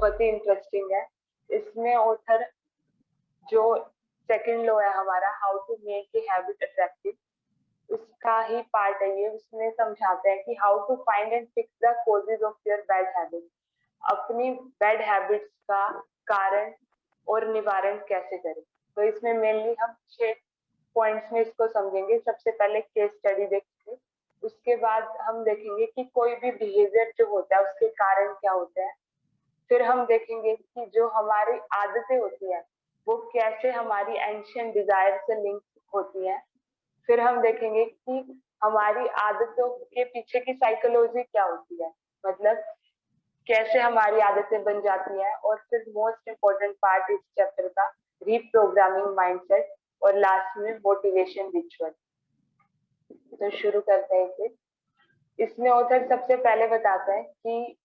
बहुत ही इंटरेस्टिंग है। इसमें ऑथर जो सेकंड लॉ है हमारा, how to make a habit attractive, उसका ही पार्ट है ये। उसमें समझाते हैं कि how to find and fix the causes of your bad habit, अपनी बैड हैबिट्स का कारण और निवारण कैसे करें। तो इसमें मेनली हम 6 पॉइंट्स में इसको समझेंगे। सबसे पहले केस स्टडी देखेंगे, उसके बाद हम देखेंगे कि कोई भी बिहेवियर जो होता है उसके कारण क्या होते हैं। फिर हम देखेंगे कि जो हमारी आदतें होती हैं वो कैसे हमारी एंशिएंट डिजायर से लिंक होती हैं। फिर हम देखेंगे कि हमारी आदतों के पीछे की साइकोलॉजी क्या होती है, मतलब कैसे हमारी आदतें बन जाती हैं। और फिर मोस्ट इम्पोर्टेंट पार्ट इस चैप्टर का, रीप्रोग्रामिंग माइंडसेट, और लास्ट में मोटिवेशन रिचुअल। तो शुरू करते हैं इसे। इसमें ऑथर सबसे पहले बताता है कि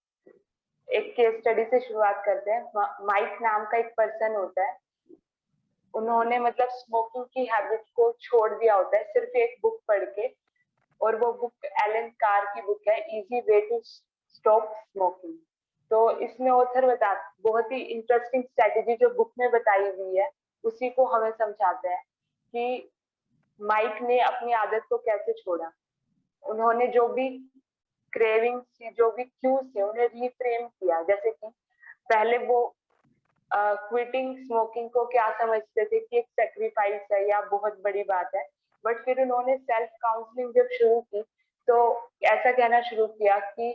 एक केस स्टडी से शुरुआत करते हैं। माइक नाम का एक पर्सन होता है, उन्होंने मतलब स्मोकिंग की हैबिट को छोड़ दिया होता है सिर्फ एक बुक पढ़ के, और वो बुक एलन कार की बुक है, easy way to stop smoking. तो इसमें ऑथर बहुत ही इंटरेस्टिंग स्ट्रेटेजी जो बुक में बताई हुई है उसी को हमें समझाते हैं कि माइक ने अपनी आदत को कैसे छोड़ा। उन्होंने जो भी क्रेविंग थी, जो भी क्यूज थे, उन्हें रीफ्रेम किया। जैसे कि पहले वो क्विटिंग स्मोकिंग को क्या समझते थे कि एक सेक्रीफाइस है या बहुत बड़ी बात है, बट फिर उन्होंने सेल्फ काउंसलिंग जब शुरू की तो ऐसा कहना शुरू किया कि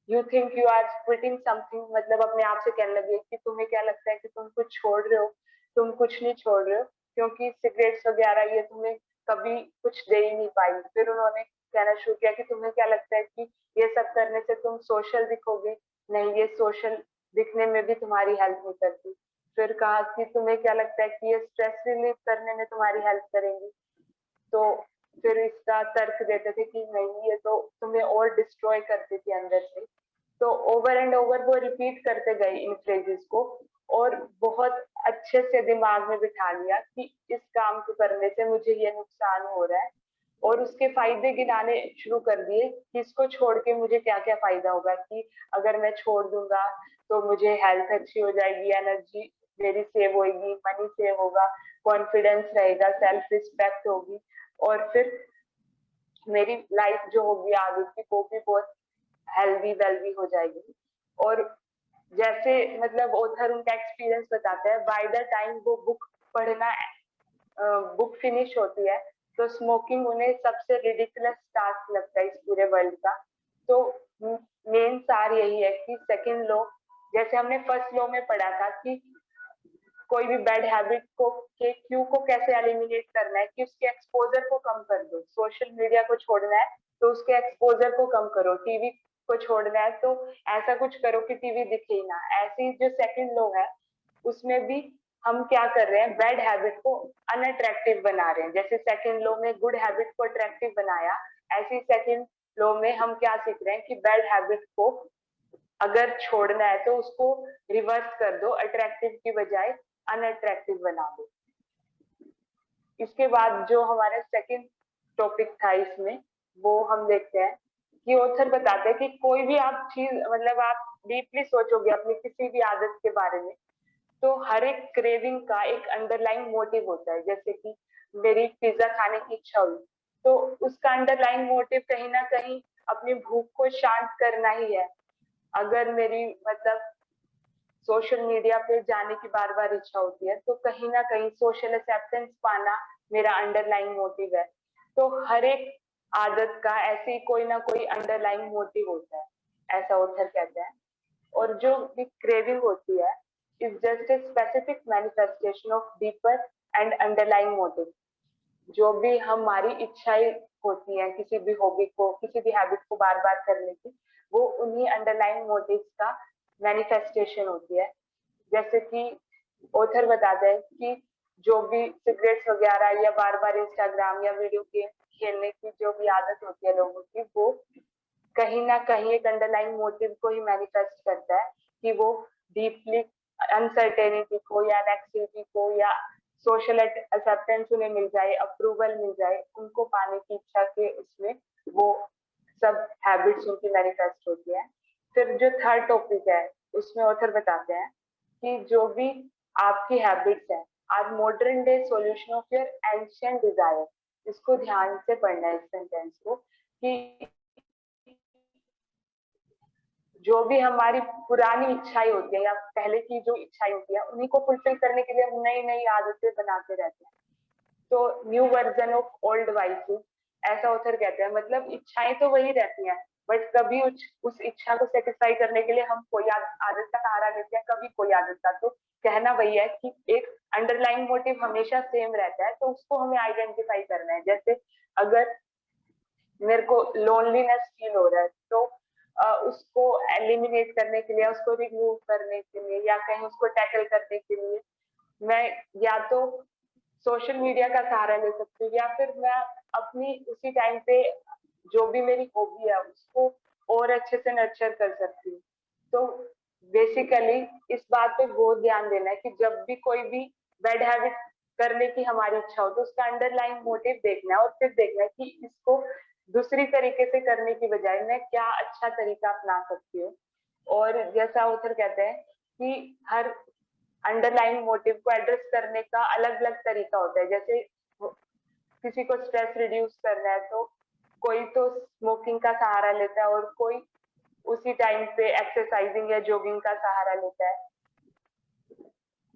you think you are quitting something, मतलब अपने आप से कहने लगे कि तुम्हें क्या लगता है कि तुम कुछ छोड़ रहे हो, तुम कुछ नहीं छोड़ रहे हो, क्योंकि सिगरेट्स वगैरह ये तुम्हें कभी कुछ दे ही नहीं पाई। फिर उन्होंने कहना शुरू किया कि तुम्हें क्या लगता है कि ये सब करने से तुम सोशल दिखोगे, नहीं ये सोशल दिखने में भी तुम्हारी हेल्प नहीं करती। फिर कहा कि तुम्हें क्या लगता है कि ये स्ट्रेस रिलीव करने में तुम्हारी हेल्प करेंगी, तो फिर इसका तर्क देते थे कि नहीं ये तो तुम्हें और डिस्ट्रॉय करती थी अंदर से। तो ओवर एंड ओवर वो रिपीट करते गए इन फ्रेजेस को, और बहुत अच्छे से दिमाग में बिठा लिया कि इस काम को करने से मुझे ये नुकसान हो रहा है, और उसके फायदे गिनाने शुरू कर दिए कि इसको छोड़ के मुझे क्या क्या फायदा होगा। कि अगर मैं छोड़ दूंगा तो मुझे हेल्थ अच्छी हो जाएगी, एनर्जी मेरी सेव होगी, मनी सेव होगा, कॉन्फिडेंस रहेगा, सेल्फ रिस्पेक्ट होगी, और फिर मेरी लाइफ जो होगी आगे की वो भी बहुत हेल्दी वेल्दी हो जाएगी। और जैसे मतलब ऑथर उनका एक्सपीरियंस बताते हैं, बाय द टाइम वो बुक पढ़ना बुक फिनिश होती है तो स्मोकिंग उन्हें सबसे रिडिकुलस टास्क लगता है इस पूरे वर्ल्ड का। तो मेन सार यही है कि सेकंड लॉ, जैसे हमने फर्स्ट लॉ में पढ़ा था कि कोई भी बैड हैबिट को के क्यू को कैसे एलिमिनेट करना है, कि उसके एक्सपोजर को कम कर दो। सोशल मीडिया को छोड़ना है तो उसके एक्सपोजर को कम करो, टीवी को छोड़ना है तो ऐसा कुछ करो कि टीवी दिखे ही ना। ऐसी जो सेकंड लॉ है उसमें भी हम क्या कर रहे हैं, बैड हैबिट को अनअट्रैक्टिव बना रहे हैं। जैसे सेकंड लॉ में गुड हैबिट को अट्रैक्टिव बनाया, ऐसी सेकंड लॉ में हम क्या सीख रहे हैं कि बैड हैबिट को अगर छोड़ना है तो उसको रिवर्स कर दो, अट्रैक्टिव की बजाय अनअट्रैक्टिव बना दो। इसके बाद जो हमारा सेकंड टॉपिक था इसमें, वो हम देखते हैं कि ऑथर बताते हैं कि कोई भी आप चीज, मतलब आप डीपली सोचोगे अपनी किसी भी आदत के बारे में, तो हर एक क्रेविंग का एक अंडरलाइंग मोटिव होता है। जैसे कि मेरी पिज्जा खाने की इच्छा हुई तो उसका अंडरलाइंग मोटिव कहीं ना कहीं अपनी भूख को शांत करना ही है। अगर मेरी मतलब सोशल मीडिया पे जाने की बार बार इच्छा होती है तो कहीं ना कहीं सोशल एक्सेप्टेंस पाना मेरा अंडरलाइंग मोटिव है। तो हर एक आदत का ऐसे ही कोई ना कोई अंडरलाइंग मोटिव होता है, ऐसा ऑथर कहते हैं। और जो भी क्रेविंग होती है is just a specific manifestation of deeper and underlying motive. जो भी हमारी इच्छाएं होती हैं किसी भी हॉबी को, किसी भी हैबिट को बार बार करने की, वो उन्हीं अंडरलाइंग मोटिव्स का मैनिफेस्टेशन होती है। जैसे कि ऑथर बताते हैं कि जो भी सिगरेट्स वगैरह या बार बार इंस्टाग्राम या वीडियो गेम खेलने की जो भी आदत होती है लोगों की, वो कहीं ना कहीं एक अंडरलाइंग मोटिव को ही मैनिफेस्ट करता है कि वो डीपली अनसर्टेनिटी को या एनेक्सिटी को या सोशल एक्सेप्टेंस उन्हें मिल जाए, अप्रूवल मिल जाए, उनको पाने की इच्छा के उसमें वो सब हैबिट्स उनकी मैनिफेस्ट होती है। फिर जो थर्ड टॉपिक है उसमें ऑथर बताते हैं कि जो भी आपकी हैबिट्स है are modern day solution of your ancient desire. इसको ध्यान से पढ़ना है इस सेंटेंस को, कि जो भी हमारी पुरानी इच्छाएं होती है या पहले की जो इच्छाएं होती है उन्हीं को फुलफिल करने के लिए हम नई नई आदतें बनाते रहते हैं। तो new version of old vices, ऐसा ऑथर कहते हैं। मतलब इच्छाएं तो वही रहती हैं, बट कभी उस इच्छा को सेटिस्फाई करने के लिए हम कोई आदत का सहारा लेते हैं, कभी कोई आदत का। तो कहना वही है कि एक अंडरलाइंग मोटिव हमेशा सेम रहता है, तो उसको हमें आइडेंटिफाई करना है। जैसे अगर मेरे को लोनलीनेस फील हो रहा है, तो उसको एलिमिनेट करने के लिए, उसको रिमूव करने के लिए या कहीं उसको टैकल करने के लिए मैं या तो सोशल मीडिया का सहारा ले सकती हूँ, या फिर मैं अपनी उसी टाइम पे जो भी मेरी हॉबी है उसको और अच्छे से नर्चर कर सकती हूँ। तो बेसिकली इस बात पे बहुत ध्यान देना है कि जब भी कोई भी बैड हैबिट करने की हमारी इच्छा हो तो उसका अंडरलाइन मोटिव देखना है, और फिर देखना है कि इसको दूसरी तरीके से करने की बजाय मैं क्या अच्छा तरीका अपना सकती हूँ। और जैसा ऑथर कहते हैं कि हर अंडरलाइन मोटिव को एड्रेस करने का अलग अलग तरीका होता है। जैसे किसी को स्ट्रेस रिड्यूस करना है तो कोई तो स्मोकिंग का सहारा लेता है, और कोई उसी टाइम पे एक्सरसाइजिंग या जॉगिंग का सहारा लेता है।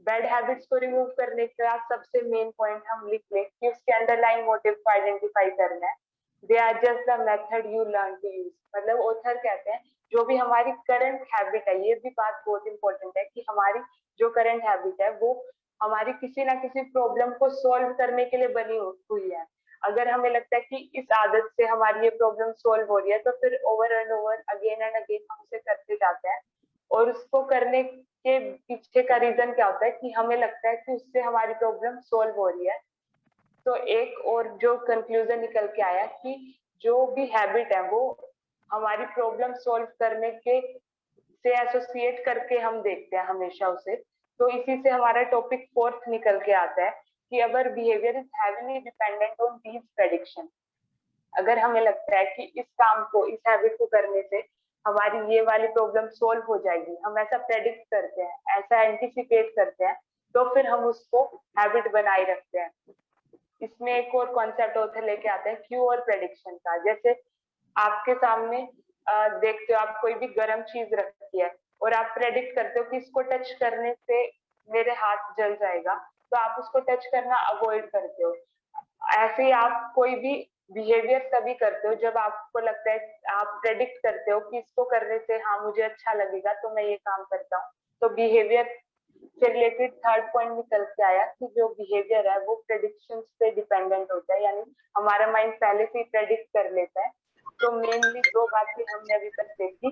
बैड हैबिट्स को रिमूव करने का सबसे मेन पॉइंट हम लिख लें कि उसके अंडरलाइन मोटिव को आइडेंटिफाई करना है। They are just the method you learn to use. मतलब ऑथर कहते हैं जो भी हमारी करंट हैबिट है, ये भी बात बहुत इंपॉर्टेंट है कि हमारी जो करंट हैबिट है वो हमारी किसी ना किसी प्रॉब्लम को सॉल्व करने के लिए बनी हुई है। अगर हमें लगता है कि इस आदत से हमारी ये प्रॉब्लम सॉल्व हो रही है, तो फिर over and over again and again हम उसे करते जाते हैं। और उसको करने के पीछे का रीजन क्या होता है कि हमें लगता है कि उससे हमारी प्रॉब्लम सॉल्व हो रही है। तो एक और जो कंक्लूजन निकल के आया कि जो भी हैबिट है वो हमारी प्रॉब्लम सॉल्व करने के से एसोसिएट करके हम देखते हैं हमेशा उसे। तो इसी से हमारा टॉपिक फोर्थ निकल के आता है कि our behaviour is heavily dependent on these prediction. अगर हमें लगता है कि इस काम को, इस हैबिट को करने से हमारी ये वाली प्रॉब्लम सोल्व हो जाएगी, हम ऐसा प्रेडिक्ट करते हैं, ऐसा एंटिसिपेट करते हैं, तो फिर हम उसको हैबिट बनाए रखते हैं। इसमें एक और कॉन्सेप्ट ऑथर लेके आते हैं क्यू और प्रेडिक्शन का। जैसे आपके सामने देखते हो आप कोई भी गर्म चीज रखी है और आप प्रेडिक्ट करते हो कि इसको टच करने से मेरे हाथ जल जाएगा, तो आप उसको टच करना अवॉइड करते हो। ऐसे ही आप कोई भी बिहेवियर तभी करते हो जब आपको लगता है, आप प्रेडिक्ट करते हो कि इसको करने से हाँ मुझे अच्छा लगेगा तो मैं ये काम करता हूँ। तो बिहेवियर से रिलेटेड थर्ड पॉइंट निकल के आया कि जो बिहेवियर है वो प्रेडिक्शन पे डिपेंडेंट होता है, यानी हमारा माइंड पहले से ही प्रेडिक्ट कर लेता है। तो मेनली दो बातें हमने अभी तक देखी।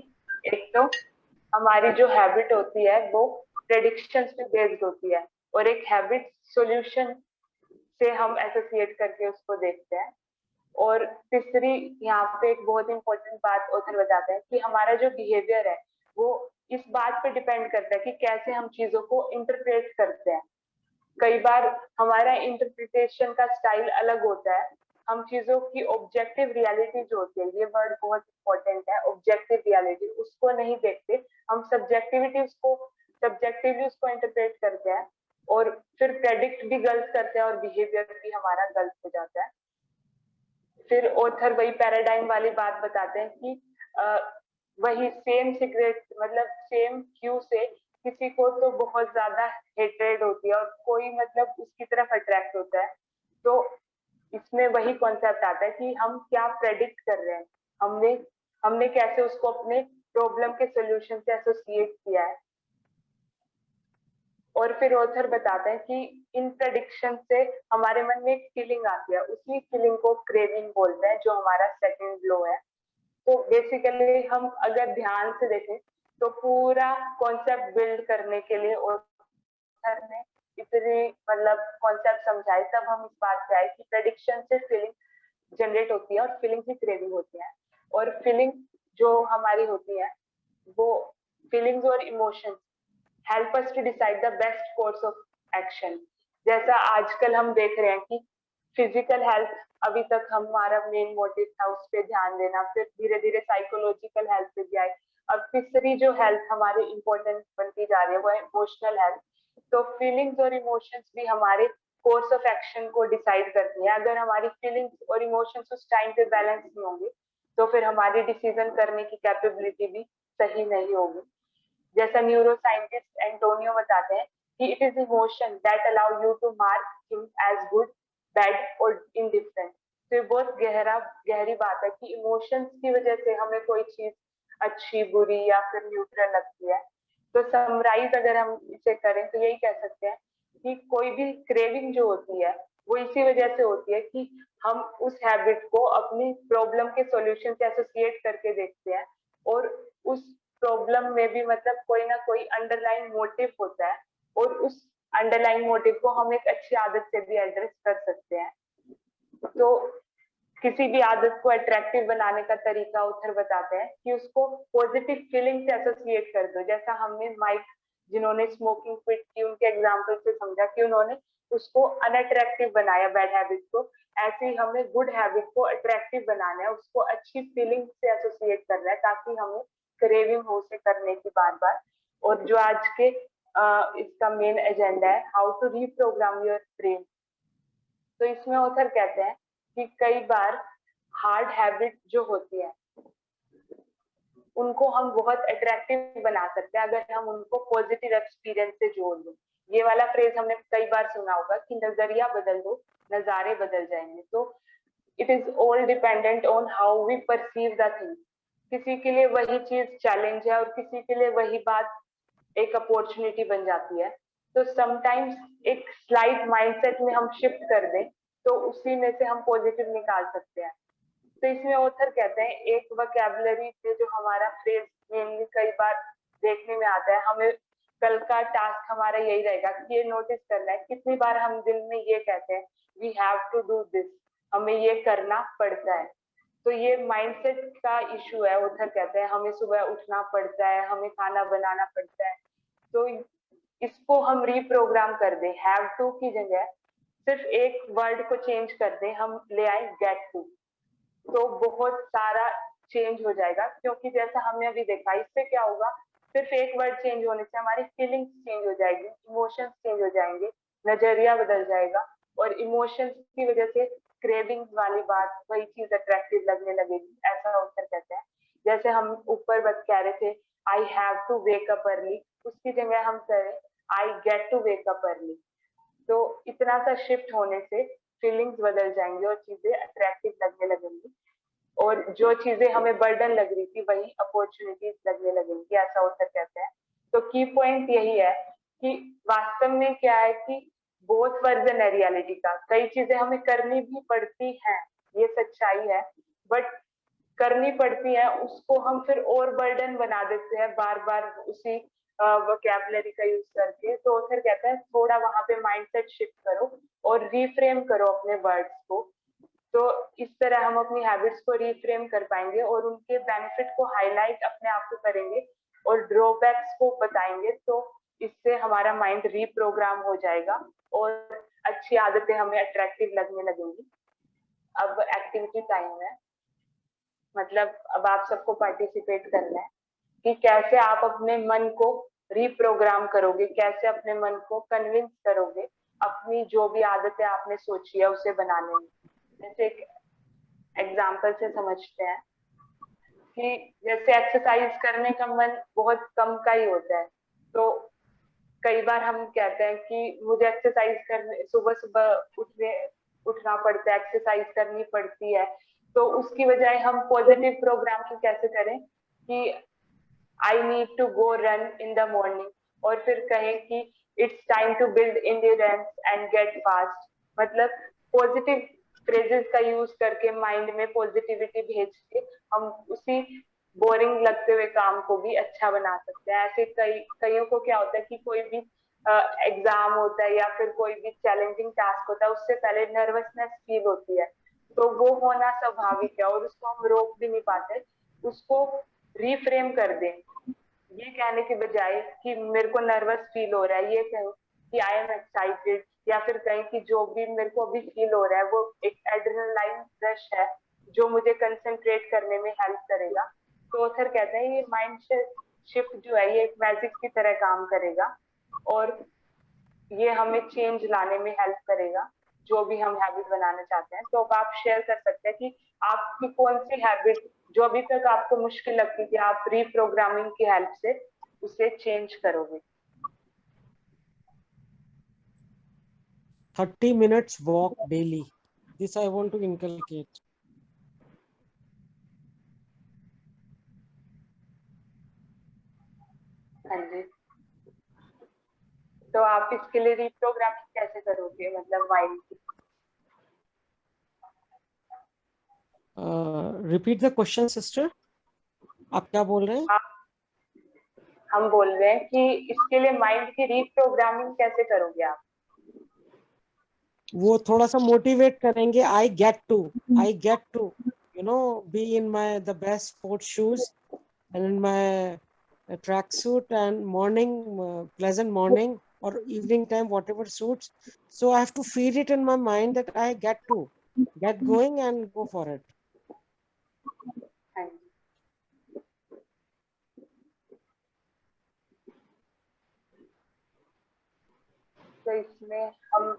एक तो हमारी जो हैबिट होती है वो प्रेडिक्शंस पे बेस्ड होती है, और एक हैबिट सॉल्यूशन से हम एसोसिएट करके उसको देखते हैं। और तीसरी यहाँ पे एक बहुत इंपॉर्टेंट बात ऑथर बताते हैं कि हमारा जो बिहेवियर है वो इस बात पे डिपेंड करता है कि कैसे हम चीजों को इंटरप्रेट करते हैं। कई बार हमारा इंटरप्रिटेशन का स्टाइल अलग होता है। हम चीजों की ऑब्जेक्टिव रियलिटी जो होती है, ये वर्ड बहुत इंपॉर्टेंट है, ऑब्जेक्टिव रियलिटी, उसको नहीं देखते, हम सब्जेक्टिवली उसको इंटरप्रेट करते हैं, और फिर प्रेडिक्ट भी गलत करते हैं और बिहेवियर भी हमारा गलत हो जाता है। फिर ऑथर वही पैराडाइम वाली बात बताते हैं कि वही सेम सिगरेट, मतलब सेम क्यू से किसी को तो बहुत ज्यादा हेट्रेड होती है और कोई मतलब उसकी तरफ अट्रैक्ट होता है। तो इसमें वही कॉन्सेप्ट आता है कि हम क्या प्रेडिक्ट कर रहे हैं, हमने हमने कैसे उसको अपने प्रॉब्लम के सोल्यूशन से एसोसिएट किया है। और फिर ऑथर बताते हैं कि इन प्रेडिक्शन से हमारे मन में एक फीलिंग आती है, उसी फीलिंग को क्रेविंग बोलते हैं, जो हमारा सेकंड लो है। तो बेसिकली हम अगर ध्यान से देखें तो पूरा कॉन्सेप्ट बिल्ड करने के लिए ऑथर ने इतनी मतलब कॉन्सेप्ट समझाए, तब हम इस बात पे आए कि प्रेडिक्शन से फीलिंग जनरेट होती है और फीलिंग की क्रेविंग होती है। और फीलिंग जो हमारी होती है वो फीलिंग्स और emotions help us to decide the best course of action. जैसा आजकल हम देख रहे हैं कि फिजिकल हेल्थ अभी तक हमारा मेन मोटिव था, उस पर ध्यान देना, फिर धीरे धीरे साइकोलॉजिकल हेल्थ पे भी आए, अब तीसरी जो हेल्थ हमारी इंपॉर्टेंट बनती जा रही है वो है इमोशनल हेल्थ। तो फीलिंग्स और इमोशंस भी हमारे कोर्स ऑफ एक्शन को डिसाइड करती है। अगर हमारी फीलिंग्स और इमोशंस उस टाइम पे बैलेंस नहीं होंगे तो फिर हमारी डिसीजन करने की कैपेबिलिटी भी सही नहीं होगी। जैसा न्यूरो साइंटिस्ट एंटोनियो बताते हैं कि it is emotion that allow you to mark things as good, bad और इनडिफरेंट। तो ये बहुत गहरी बात है कि इमोशंस की वजह से हमें कोई चीज अच्छी, बुरी या फिर न्यूट्रल लगती है। तो समराइज अगर हम इसे करें तो यही कह सकते हैं कि कोई भी क्रेविंग जो होती है वो इसी वजह से होती है कि हम उस हैबिट को अपनी प्रॉब्लम के सॉल्यूशन से एसोसिएट करके देखते हैं, और उस प्रॉब्लम में भी मतलब कोई ना कोई अंडरलाइन मोटिव होता है, और उस अंडरलाइन मोटिव को हम एक अच्छी आदत से भी एड्रेस कर सकते हैं। तो किसी भी आदत को अट्रैक्टिव बनाने का तरीका उधर बताते हैं कि उसको पॉजिटिव फीलिंग से एसोसिएट कर दो। जैसा हमने माइक जिन्होंने स्मोकिंग क्विट की उनके एग्जाम्पल से समझा कि उन्होंने उसको अनअट्रैक्टिव बनाया बैड हैबिट को, ऐसे ही हमें गुड हैबिट को अट्रैक्टिव बनाना है, उसको अच्छी फीलिंग से एसोसिएट करना है ताकि हमें क्रेविंग हो उसे करने की बार बार। और जो आज के इसका मेन एजेंडा है how to reprogram your brain. तो इसमें ऑथर कहते हैं कि कई बार हार्ड हैबिट जो होती है उनको हम बहुत अट्रैक्टिव बना सकते हैं अगर हम उनको पॉजिटिव एक्सपीरियंस से जोड़ दें। ये वाला फ्रेज हमने कई बार सुना होगा कि नजरिया बदल दो, नजारे बदल जाएंगे। तो it is all dependent on how we perceive the thing. किसी के लिए वही चीज चैलेंज है और किसी के लिए वही बात एक अपॉर्चुनिटी बन जाती है। तो समटाइम्स एक स्लाइट माइंडसेट में हम शिफ्ट कर दें तो उसी में से हम पॉजिटिव निकाल सकते हैं। तो इसमें ऑथर कहते हैं एक वोकैबुलरी से जो हमारा फ्रेज मेनली कई बार देखने में आता है, हमें कल का टास्क हमारा यही रहेगा कि ये नोटिस करना है कितनी बार हम दिन में ये कहते हैं we have to do this, हमें ये करना पड़ता है। तो ये माइंडसेट का इशू है। ऑथर कहते हैं हमें सुबह उठना पड़ता है, हमें खाना बनाना पड़ता है। तो इसको हम रीप्रोग्राम कर दें, हैव टू की जगह सिर्फ एक वर्ड को चेंज कर दें, हम ले आए गेट टू, तो बहुत सारा चेंज हो जाएगा। क्योंकि जैसा हमने अभी देखा इससे क्या होगा, सिर्फ एक वर्ड चेंज होने से हमारी फीलिंग्स चेंज हो जाएगी, इमोशंस चेंज हो जाएंगे, नजरिया बदल जाएगा, और इमोशंस की वजह से क्रेविंग्स वाली बात वही चीज अट्रैक्टिव लगने लगेगी, ऐसा उत्तर कहते हैं। जैसे हम ऊपर बात कह रहे थे I have to wake up early, उसकी जगह हम करें I get to wake up early. तो इतना सा शिफ्ट होने से फीलिंग्स बदल जाएंगी और चीजें अट्रैक्टिव लगने लगेंगी, और जो चीजें हमें बर्डन लग रही थी वही अपॉर्चुनिटीज लगने लगेंगी, ऐसा उत्तर कहते हैं। तो की पॉइंट यही है कि वास्तव में क्या है कि बोथ वर्जन है रियलिटी का, कई चीजें हमें करनी भी पड़ती हैं, ये सच्चाई है, बट करनी पड़ती है उसको हम फिर और बर्डन बना देते हैं बार बार उसी वोकैबुलरी का यूज करके। तो फिर कहते हैं थोड़ा वहां पे माइंडसेट शिफ्ट करो और रीफ्रेम करो अपने वर्ड्स को। तो इस तरह हम अपनी हैबिट्स को रीफ्रेम कर पाएंगे और उनके बेनिफिट को हाईलाइट अपने आप को करेंगे और ड्रॉबैक्स को बताएंगे। तो इससे हमारा माइंड रीप्रोग्राम हो जाएगा और अच्छी आदतें हमें अट्रैक्टिव लगने लगेंगी। अब एक्टिविटी टाइम है, मतलब अब आप सबको पार्टिसिपेट करना है कि कैसे आप अपने मन को रीप्रोग्राम करोगे, कैसे अपने मन को कन्विंस करोगे अपनी जो भी आदतें आपने सोची है उसे बनाने में। जैसे एक एग्जाम्पल से समझते हैं कि जैसे एक्सरसाइज करने का मन बहुत कम का ही होता है, तो कई बार हम कहते हैं कि मुझे एक्सरसाइज करने सुबह सुबह उठना पड़ता है, एक्सरसाइज करनी पड़ती है। तो उसकी बजाय हम पॉजिटिव प्रोग्रामिंग कैसे करें कि I need to go run in the morning, और फिर कहें कि it's time to build endurance and get fast. मतलब पॉजिटिव फ्रेजेस का यूज करके माइंड में पॉजिटिविटी भेज के हम उसी बोरिंग लगते हुए काम को भी अच्छा बना सकते हैं। ऐसे कईयों को क्या होता है कि कोई भी एग्जाम होता है या फिर कोई भी चैलेंजिंग टास्क होता है उससे पहले नर्वसनेस फील होती है, तो वो होना स्वाभाविक है और उसको हम रोक भी नहीं पाते। उसको रीफ्रेम कर दें, ये कहने के बजाय कि मेरे को नर्वस फील हो रहा है, ये कहें कि आई एम एक्साइटेड, या फिर कहें कि जो भी मेरे को अभी फील हो रहा है वो एक एड्रेनलाइन रश है जो मुझे कंसंट्रेट करने में हेल्प करेगा। तो ऑथर कहते हैं ये माइंड शिफ्ट जो है ये एक मैजिक की तरह काम करेगा और ये हमें चेंज लाने में हेल्प करेगा जो भी हम हैबिट बनाना चाहते हैं। तो अब आप शेयर कर सकते हैं कि आपकी कौन सी हैबिट जो अभी तक आपको मुश्किल लगती थी, आप रीप्रोग्रामिंग की हेल्प से उसे चेंज करोगे। 30 minutes walk daily. This I want to inculcate. हाँ जी, तो आप इसके लिए रीप्रोग्रामिंग कैसे करोगे, मतलब माइंड की? Repeat the question, sister. आप क्या बोल रहे हैं? हम बोल रहे हैं कि इसके लिए माइंड की रीप्रोग्रामिंग कैसे करोगे आप? वो थोड़ा सा मोटिवेट करेंगे. I get to, you know, be in my the best sports shoes and in my tracksuit and morning, pleasant morning or evening time, whatever suits. So I have to feed it in my mind that I get to get going and go for it. हाँ जी, तो इसमें हम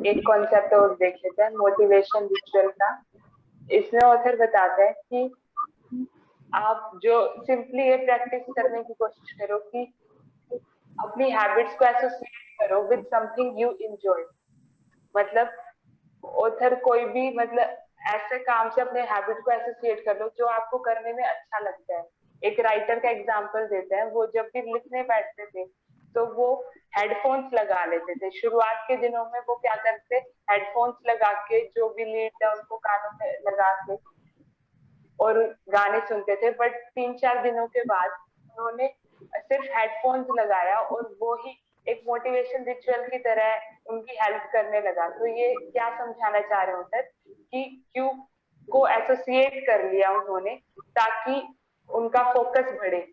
एक concept और देख लेते हैं, motivation ritual का। इसमें ऑथर बताते हैं कि आप जो सिंपली ये प्रैक्टिस करने की कोशिश करो कि अपनी हैबिट्स को एसोसिएट करो विद समथिंग यू एंजॉय। मतलब ऑथर कोई भी मतलब ऐसे काम से अपने हैबिट को एसोसिएट कर लो जो आपको करने में अच्छा लगता है। एक राइटर का एग्जांपल देते हैं, वो जब भी लिखने बैठते थे तो वो हेडफोन्स लगा लेते थे। शुरुआत के दिनों में वो क्या करते, हेडफोन्स लगा के जो भी लीड है उनको कानों में लगा के और गाने सुनते थे, बट 3-4 दिनों के बाद उन्होंने सिर्फ हेडफोन्स लगाया और वो ही एक मोटिवेशन रिचुअल की तरह उनकी हेल्प करने लगा। तो ये क्या समझाना चाह रहे होते कि क्यू को एसोसिएट कर लिया उन्होंने ताकि उनका फोकस बढ़े।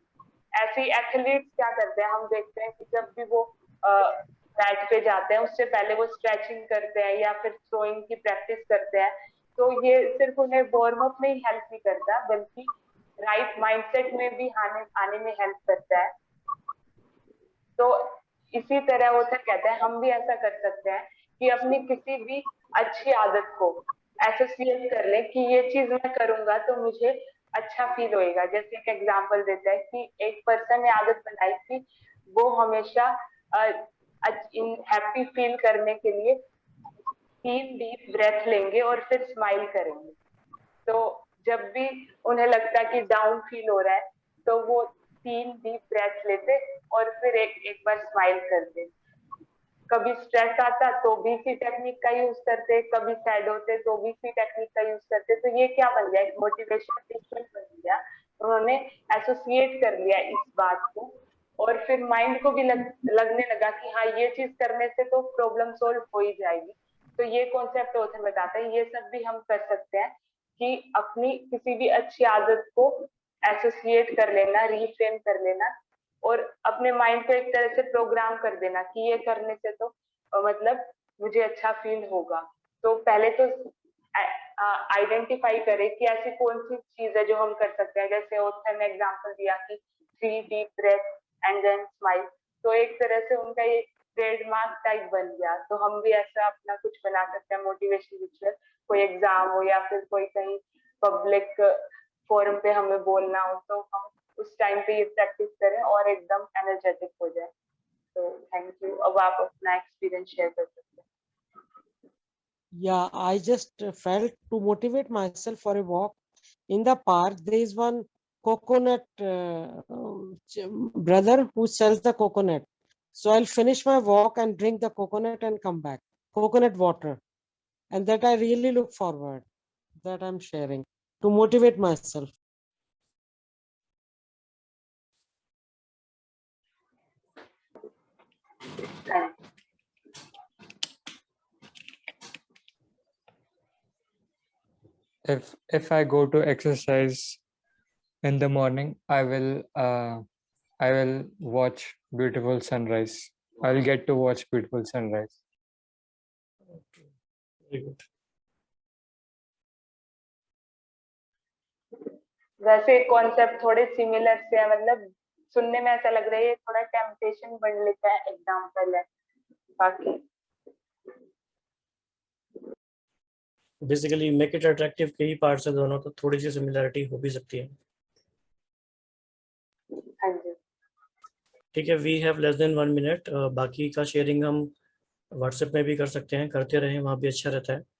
ऐसे एथलीट्स क्या करते हैं, हम देखते हैं कि जब भी वो बैट पे जाते हैं उससे पहले वो स्ट्रेचिंग करते हैं या फिर थ्रोइंग की प्रैक्टिस करते हैं। तो ये सिर्फ उन्हें वार्म अप में ही हेल्प नहीं करता बल्कि राइट माइंडसेट में भी आने में हेल्प करता है। तो इसी तरह वो सर कहते हैं हम भी ऐसा कर सकते हैं कि अपनी किसी भी अच्छी आदत को एसोसिएट कर ले कि ये चीज मैं करूंगा तो मुझे अच्छा फील होएगा। जैसे एक एग्जांपल देता है कि एक पर्सन ने आदत बनाई कि वो हमेशा हैप्पी फील करने के लिए 3 डीप ब्रेथ लेंगे और फिर स्माइल करेंगे। तो जब भी उन्हें लगता है कि डाउन फील हो रहा है तो वो 3 डीप ब्रेथ लेते और फिर एक बार स्माइल करते। कभी स्ट्रेस आता तो भी इसी टेक्निक का यूज करते, कभी सैड होते तो भी इसी टेक्निक का यूज करते। तो ये क्या बन गया, एक मोटिवेशन रिचुअल बन गया। उन्होंने एसोसिएट कर लिया इस बात को और फिर माइंड को भी लगने लगा कि हाँ ये चीज करने से तो प्रॉब्लम सोल्व हो ही जाएगी। तो ये कॉन्सेप्ट ऑथर बताते हैं ये सब भी हम कर सकते हैं कि अपनी किसी भी अच्छी आदत को एसोसिएट कर लेना, रीफ्रेम कर लेना और अपने माइंड को एक तरह से प्रोग्राम कर देना कि ये करने से तो मतलब मुझे अच्छा फील होगा। तो पहले तो आइडेंटिफाई करें कि ऐसी कौन सी चीज है जो हम कर सकते हैं। जैसे ऑथर ने एग्जांपल दिया कि 3 deep breath and then smile. तो एक तरह से उनका ये ट्रेडमार्क टाइप बन गया। तो हम भी ऐसा अपना कुछ बना सकते हैं मोटिवेशन रिचुअल। कोई एग्जाम हो या फिर कोई कहीं पब्लिक फोरम पे हमें बोलना हो तो हम उस टाइम पे ये प्रैक्टिस करें और एकदम एनर्जेटिक हो जाए। तो थैंक यू। अब आप अपना एक्सपीरियंस शेयर कर सकते हैं। Yeah, I just felt to motivate myself for a walk. In the park, there is one coconut brother who sells the coconut. So I'll finish my walk and drink the coconut and come back. Coconut water. And that I really look forward. That I'm sharing to motivate myself. If I go to exercise in the morning, I will watch beautiful sunrise. I'll get to watch beautiful sunrise. Very good. वैसे concept थोड़े similar से है, मतलब सुनने में ऐसा लग रहा है ये थोड़ा टेम्पटेशन बन लेता है, एग्जाम्पल है बाकी। बेसिकली मेक इट अट्रैक्टिव के ही पार्ट्स है दोनों, तो थोड़ी सी सिमिलरिटी हो भी सकती है। हाँ जी। ठीक है, we have less than 1 minute. बाकी का शेयरिंग हम व्हाट्सएप में भी कर सकते हैं, करते रहें, वहाँ भी अच्छा रहता है।